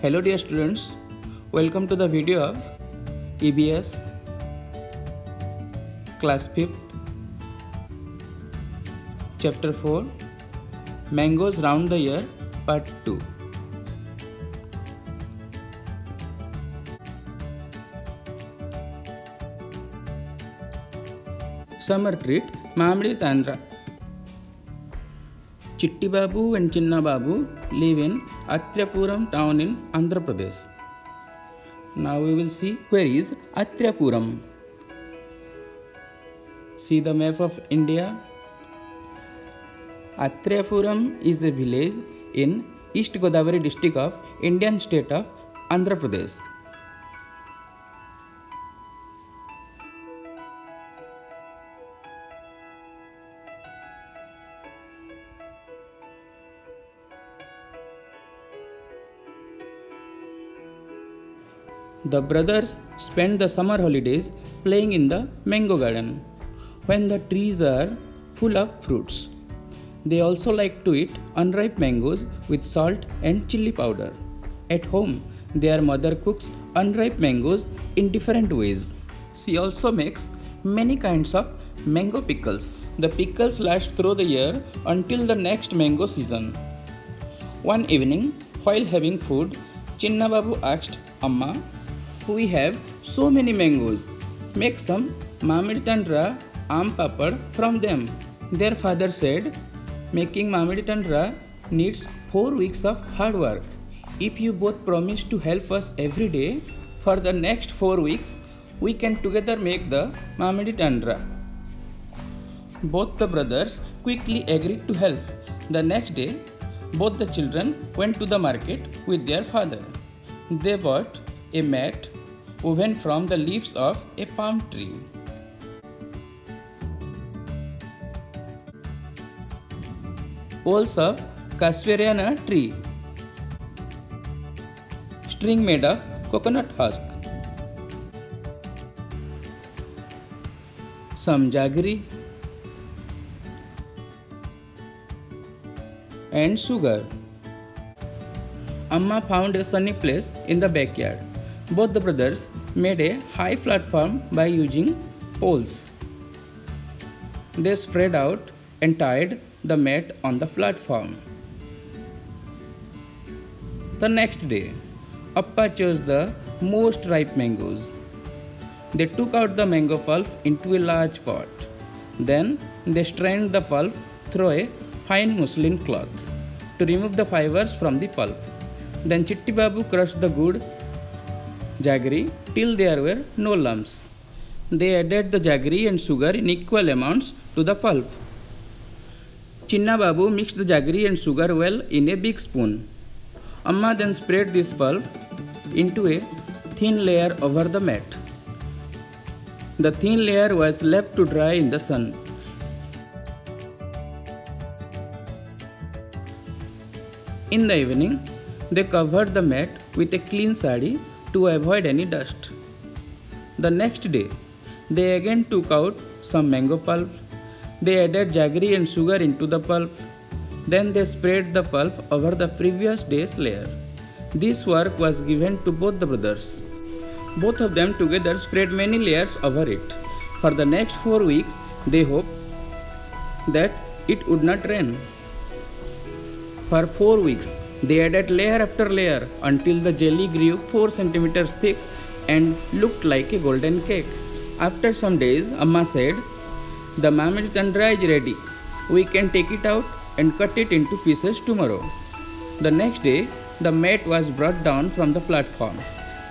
Hello dear students, welcome to the video of EBS class 5th chapter 4 Mangoes Round the Year part 2. Summer treat Mamidi Tandra. Chitti Babu and Chinna Babu live in Athrapuram town in Andhra Pradesh. Now we will see where is Athrapuram. See the map of India. Athrapuram is a village in East Godavari district of Indian state of Andhra Pradesh. The brothers spend the summer holidays playing in the mango garden, when the trees are full of fruits. They also like to eat unripe mangoes with salt and chili powder. At home, their mother cooks unripe mangoes in different ways. She also makes many kinds of mango pickles. The pickles last through the year until the next mango season. One evening, while having food, Chinna Babu asked Amma, "We have so many mangoes. Make some Mamidi Tandra Aam Papad from them." Their father said, "Making Mamidi Tandra needs 4 weeks of hard work. If you both promise to help us every day for the next 4 weeks, we can together make the Mamidi Tandra." Both the brothers quickly agreed to help. The next day, both the children went to the market with their father. They bought a mat woven from the leaves of a palm tree. Poles of castoriana tree. String made of coconut husk. Some jaggery and sugar. Amma found a sunny place in the backyard. Both the brothers made a high platform by using poles. They spread out and tied the mat on the platform. The next day, Appa chose the most ripe mangoes. They took out the mango pulp into a large pot. Then they strained the pulp through a fine muslin cloth to remove the fibers from the pulp. Then Chitti Babu crushed the good jaggery till there were no lumps. They added the jaggery and sugar in equal amounts to the pulp. Chinna Babu mixed the jaggery and sugar well in a big spoon. Amma then spread this pulp into a thin layer over the mat. The thin layer was left to dry in the sun. In the evening, they covered the mat with a clean sari to avoid any dust. The next day, they again took out some mango pulp. They added jaggery and sugar into the pulp. Then they spread the pulp over the previous day's layer. This work was given to both the brothers. Both of them together spread many layers over it. For the next 4 weeks, they hoped that it would not rain. For 4 weeks, they added layer after layer until the jelly grew 4 centimeters thick and looked like a golden cake. After some days, Amma said, "The Mamidi Tandra is ready. We can take it out and cut it into pieces tomorrow." The next day, the mat was brought down from the platform.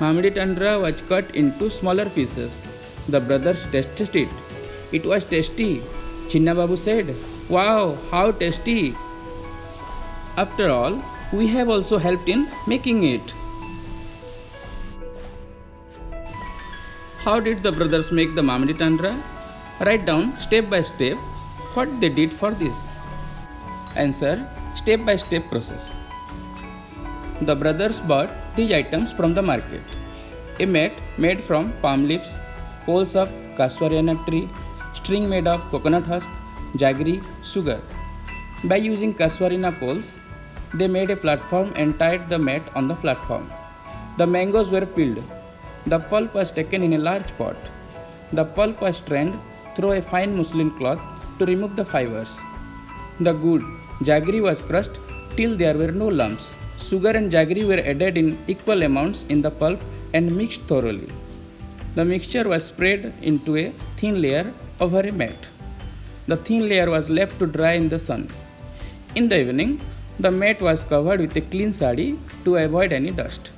Mamidi Tandra was cut into smaller pieces. The brothers tasted it. It was tasty. Chinna Babu said, "Wow, how tasty!" After all, we have also helped in making it. How did the brothers make the Mamidi Tandra? Write down step by step what they did for this. Answer: step by step process. The brothers bought these items from the market: a mat made from palm leaves, poles of castoriana tree, string made of coconut husk, jaggery, sugar. By using casuarina poles, They made a platform and tied the mat on the platform. The mangoes were peeled. The pulp was taken in a large pot. The pulp was strained through a fine muslin cloth to remove the fibers. The good jaggery was crushed till there were no lumps. Sugar and jaggery were added in equal amounts in the pulp and mixed thoroughly. The mixture was spread into a thin layer over a mat. The thin layer was left to dry in the sun. In the evening, the mat was covered with a clean sari to avoid any dust.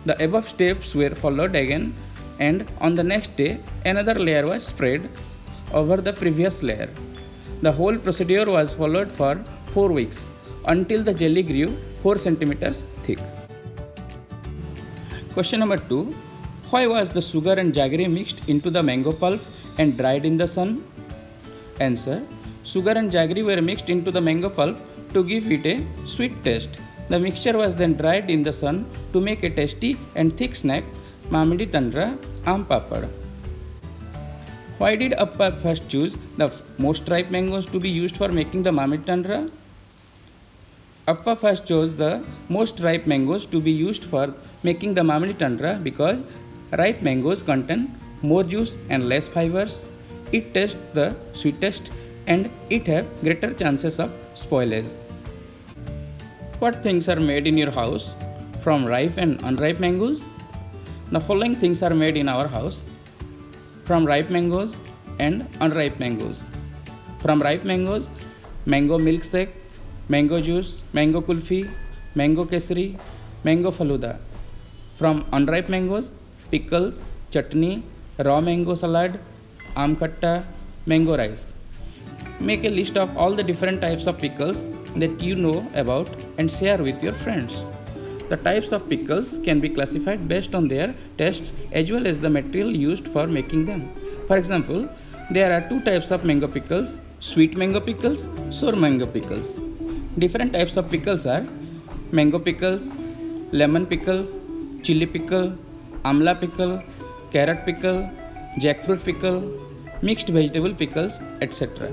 The above steps were followed again, and on the next day, another layer was spread over the previous layer. The whole procedure was followed for 4 weeks until the jelly grew 4 centimeters thick. Question number 2. Why was the sugar and jaggery mixed into the mango pulp and dried in the sun? Answer. Sugar and jaggery were mixed into the mango pulp to give it a sweet taste. The mixture was then dried in the sun to make a tasty and thick snack, Mamidi Tandra Aam Papad. Why did Appa first choose the most ripe mangoes to be used for making the Mamidi Tandra? Appa first chose the most ripe mangoes to be used for making the Mamidi Tandra because ripe mangoes contain more juice and less fibers. It tastes the sweetest and it have greater chances of spoilage. What things are made in your house from ripe and unripe mangoes? The following things are made in our house from ripe mangoes and unripe mangoes. From ripe mangoes, mango milkshake, mango juice, mango kulfi, mango kesari, mango faluda. From unripe mangoes, pickles, chutney, raw mango salad, aam khatta, mango rice. Make a list of all the different types of pickles that you know about and share with your friends. The types of pickles can be classified based on their tastes as well as the material used for making them. For example, there are 2 types of mango pickles: sweet mango pickles, sour mango pickles. Different types of pickles are mango pickles, lemon pickles, chili pickle, amla pickle, carrot pickle, jackfruit pickle, mixed vegetable pickles, etc.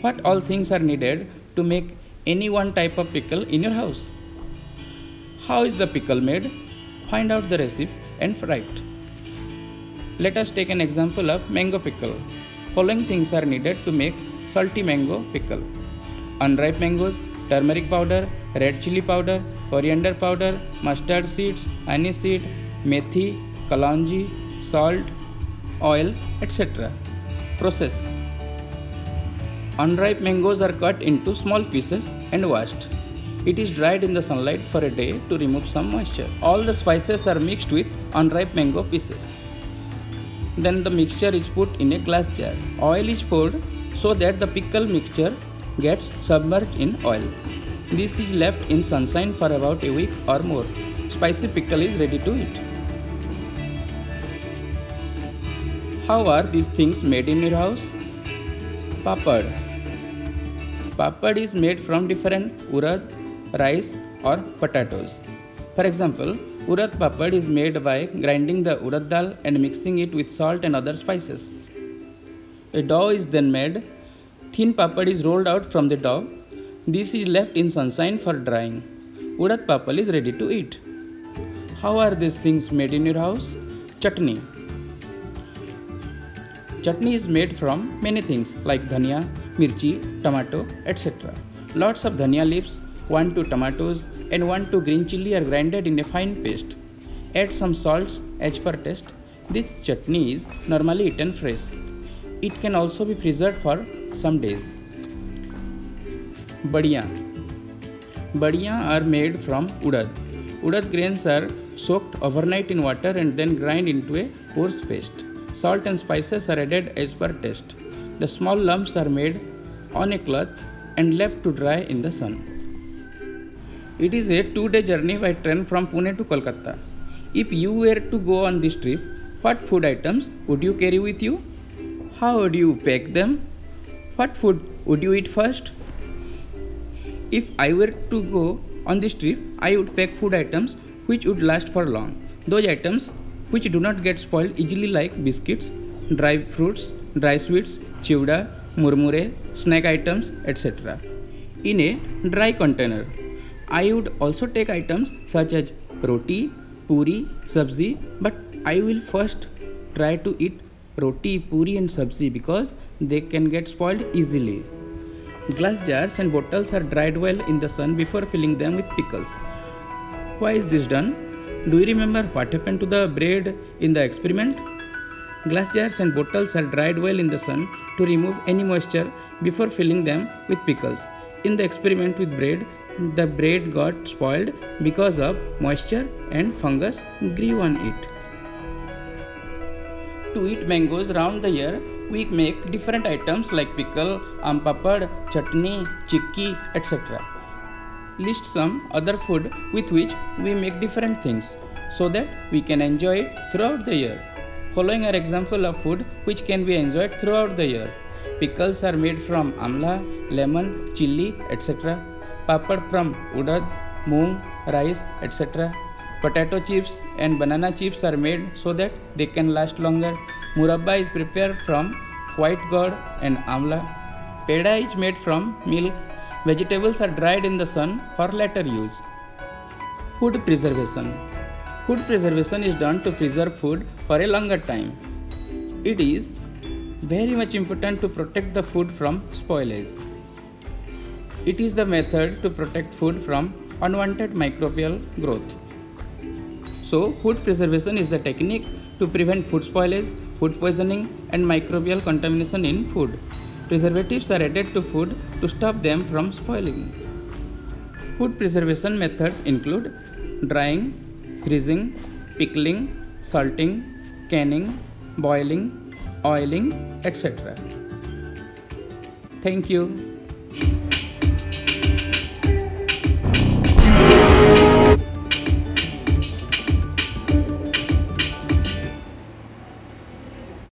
What all things are needed to make any one type of pickle in your house? How is the pickle made? Find out the recipe and write. Let us take an example of mango pickle. Following things are needed to make salty mango pickle: unripe mangoes, turmeric powder, red chili powder, coriander powder, mustard seeds, aniseed, methi, kalonji, salt, oil, etc. Process. Unripe mangoes are cut into small pieces and washed. It is dried in the sunlight for a day to remove some moisture. All the spices are mixed with unripe mango pieces. Then the mixture is put in a glass jar. Oil is poured so that the pickle mixture gets submerged in oil. This is left in sunshine for about a week or more. Spicy pickle is ready to eat. How are these things made in your house? Papad. Papad is made from different urad, rice or potatoes. For example, urad papad is made by grinding the urad dal and mixing it with salt and other spices. A dough is then made. Thin papad is rolled out from the dough. This is left in sunshine for drying. Urad papad is ready to eat. How are these things made in your house? Chutney. Chutney is made from many things like dhania, mirchi, tomato, etc. Lots of dhania leaves, 1-2 tomatoes and 1-2 green chilli are grinded in a fine paste. Add some salts as per taste. This chutney is normally eaten fresh. It can also be preserved for some days. Badiyan. Badiyan are made from urad. Urad grains are soaked overnight in water and then grind into a coarse paste. Salt and spices are added as per taste. The small lumps are made on a cloth and left to dry in the sun. It is a 2-day journey by train from Pune to Kolkata. If you were to go on this trip, what food items would you carry with you? How would you pack them? What food would you eat first? If I were to go on this trip, I would pack food items which would last for long. Those items which do not get spoiled easily like biscuits, dry fruits, dry sweets, chivda, murmure, snack items, etc. in a dry container. I would also take items such as roti, puri, sabzi, but I will first try to eat roti, puri and sabzi because they can get spoiled easily. Glass jars and bottles are dried well in the sun before filling them with pickles. Why is this done? Do you remember what happened to the bread in the experiment? Glass jars and bottles are dried well in the sun to remove any moisture before filling them with pickles. In the experiment with bread, the bread got spoiled because of moisture and fungus grew on it. To eat mangoes round the year, we make different items like pickle, papad, chutney, chikki, etc. List some other food with which we make different things so that we can enjoy it throughout the year. Following are example of food which can be enjoyed throughout the year. Pickles are made from amla, lemon, chilli, etc. Papad from urad, moong, rice, etc. Potato chips and banana chips are made so that they can last longer. Murabba is prepared from white gourd and amla. Peda is made from milk. Vegetables are dried in the sun for later use. Food preservation. Food preservation is done to preserve food for a longer time. It is very much important to protect the food from spoilage. It is the method to protect food from unwanted microbial growth. So, food preservation is the technique to prevent food spoilage, food poisoning, and microbial contamination in food. Preservatives are added to food to stop them from spoiling. Food preservation methods include drying, freezing, pickling, salting, canning, boiling, oiling, etc. Thank you.